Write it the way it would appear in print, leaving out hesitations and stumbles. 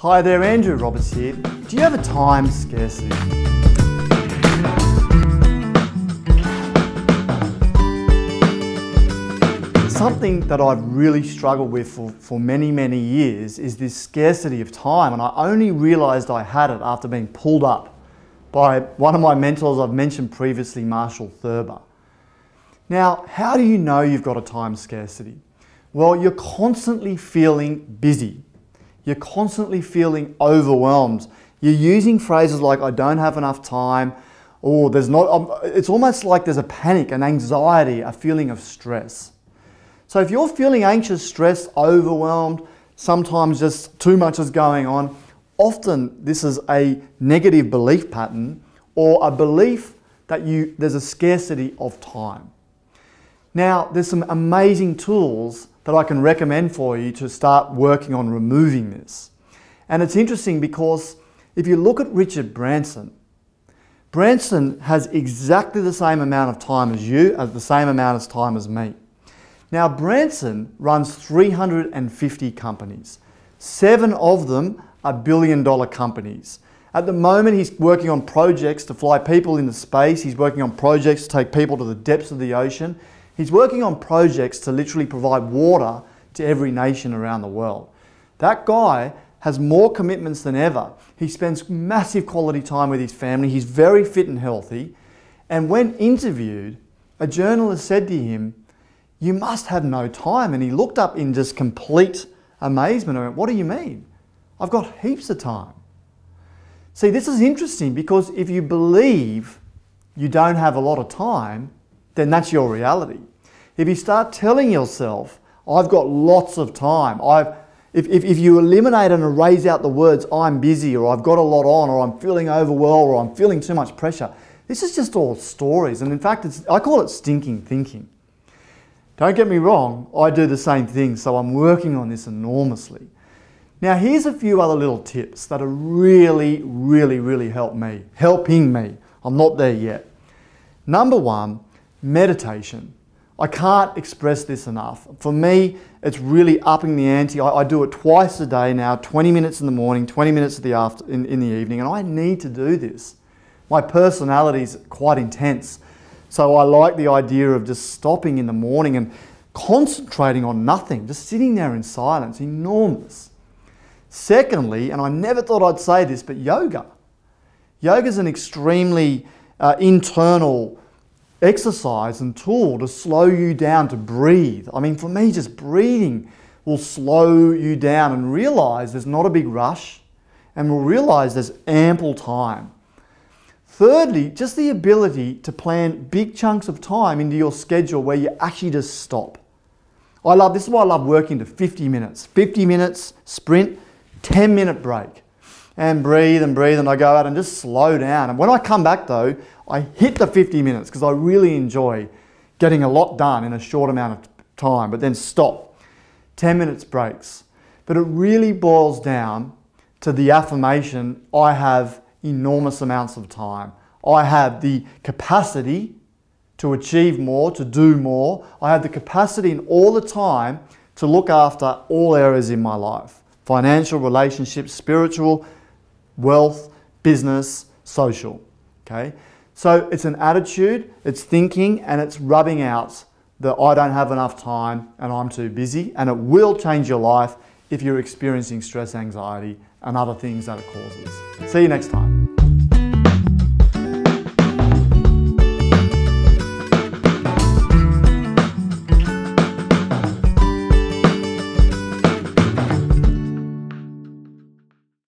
Hi there, Andrew Roberts here. Do you have a time scarcity? Something that I've really struggled with for many years is this scarcity of time, and I only realised I had it after being pulled up by one of my mentors I've mentioned previously, Marshall Thurber. Now, how do you know you've got a time scarcity? Well, you're constantly feeling busy. You're constantly feeling overwhelmed. You're using phrases like, I don't have enough time, or there's not, it's almost like there's a panic, an anxiety, a feeling of stress. So if you're feeling anxious, stressed, overwhelmed, sometimes just too much is going on, often this is a negative belief pattern or a belief that there's a scarcity of time. Now, there's some amazing tools that I can recommend for you to start working on removing this. And it's interesting because if you look at Richard Branson, Branson has exactly the same amount of time as you, the same amount of time as me. Now, Branson runs 350 companies. 7 of them are billion-dollar companies. At the moment, he's working on projects to fly people into space. He's working on projects to take people to the depths of the ocean. He's working on projects to literally provide water to every nation around the world. That guy has more commitments than ever. He spends massive quality time with his family. He's very fit and healthy. And when interviewed, a journalist said to him, "You must have no time." And he looked up in just complete amazement and went, "What do you mean? I've got heaps of time." See, this is interesting because if you believe you don't have a lot of time, then that's your reality. If you start telling yourself, I've got lots of time, if you eliminate and erase out the words, I'm busy, or I've got a lot on, or I'm feeling overwhelmed, or I'm feeling too much pressure, this is just all stories. And in fact, I call it stinking thinking. Don't get me wrong, I do the same thing, so I'm working on this enormously. Now, here's a few other little tips that are really helping me. I'm not there yet. Number 1, meditation. I can't express this enough. For me, it's really upping the ante. I do it twice a day now, 20 minutes in the morning, 20 minutes in the evening, and I need to do this. My personality is quite intense, so I like the idea of just stopping in the morning and concentrating on nothing, just sitting there in silence, enormous. Secondly, and I never thought I'd say this, but yoga. Yoga is an extremely internal exercise and tool to slow you down, to breathe. I mean, for me, just breathing will slow you down and realize there's not a big rush, and we'll realize there's ample time. Thirdly, just the ability to plan big chunks of time into your schedule where you actually just stop. This is why I love working to 50 minutes. 50 minutes sprint, 10-minute break. And breathe, and I go out and just slow down. And when I come back though, I hit the 50 minutes because I really enjoy getting a lot done in a short amount of time, but then stop. 10 minutes breaks. But it really boils down to the affirmation, I have enormous amounts of time. I have the capacity to achieve more, to do more. I have the capacity and all the time to look after all areas in my life. Financial, relationships, spiritual, wealth, business, social, okay? So it's an attitude, it's thinking, and it's rubbing out that I don't have enough time and I'm too busy, and it will change your life if you're experiencing stress, anxiety, and other things that it causes. See you next time.